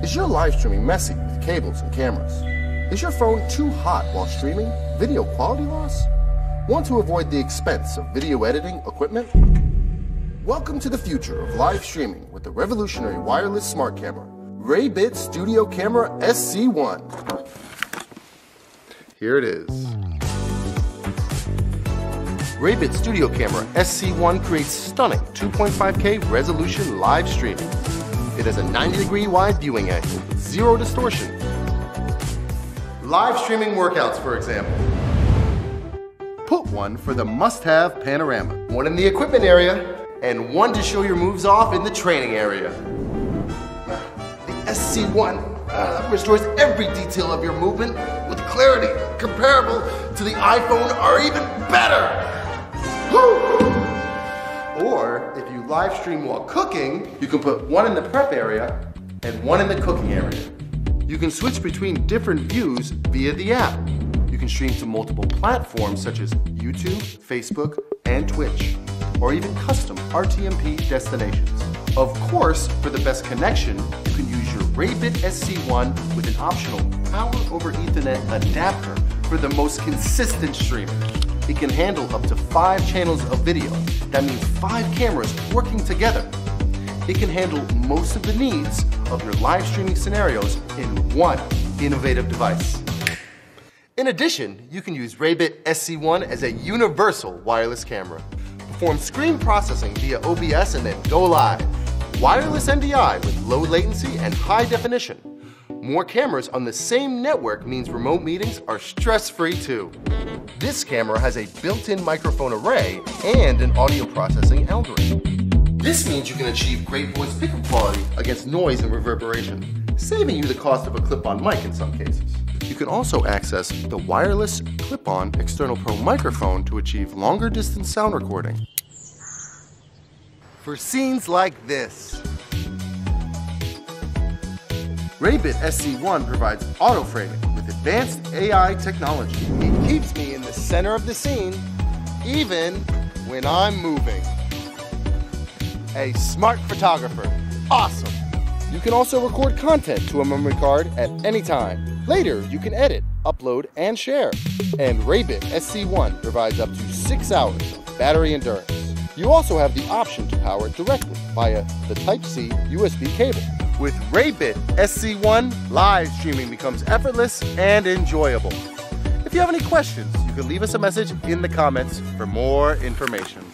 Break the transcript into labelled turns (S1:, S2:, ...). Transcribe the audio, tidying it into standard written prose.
S1: Is your live streaming messy with cables and cameras? Is your phone too hot while streaming? Video quality loss? Want to avoid the expense of video editing equipment? Welcome to the future of live streaming with the revolutionary wireless smart camera, Raybit Studio Camera SC1. Here it is. Raybit Studio Camera SC1 creates stunning 2.5K resolution live streaming. It has a 90-degree wide viewing angle with zero distortion. Live streaming workouts, for example. Put one for the must-have panorama, one in the equipment area, and one to show your moves off in the training area. The SC1 restores every detail of your movement with clarity comparable to the iPhone or even better. Woo! Or if you live stream while cooking, you can put one in the prep area and one in the cooking area. You can switch between different views via the app. You can stream to multiple platforms such as YouTube, Facebook, and Twitch, or even custom RTMP destinations. Of course, for the best connection, you can use your Raybit SC1 with an optional Power over Ethernet adapter for the most consistent streaming. It can handle up to 5 channels of video. That means 5 cameras working together. It can handle most of the needs of your live streaming scenarios in one innovative device. In addition, you can use Raybit SC1 as a universal wireless camera. Perform screen processing via OBS and then go live. Wireless NDI with low latency and high definition. More cameras on the same network means remote meetings are stress-free too. This camera has a built-in microphone array and an audio processing algorithm. This means you can achieve great voice pickup quality against noise and reverberation, saving you the cost of a clip-on mic in some cases. You can also access the wireless clip-on external pro microphone to achieve longer distance sound recording. For scenes like this. Raybit SC1 provides auto framing with advanced AI technology. It keeps me in the center of the scene, even when I'm moving. A smart photographer. Awesome! You can also record content to a memory card at any time. Later, you can edit, upload, and share. And Raybit SC1 provides up to 6 hours of battery endurance. You also have the option to power it directly via the Type-C USB cable. With Raybit SC1, live streaming becomes effortless and enjoyable. If you have any questions, you can leave us a message in the comments for more information.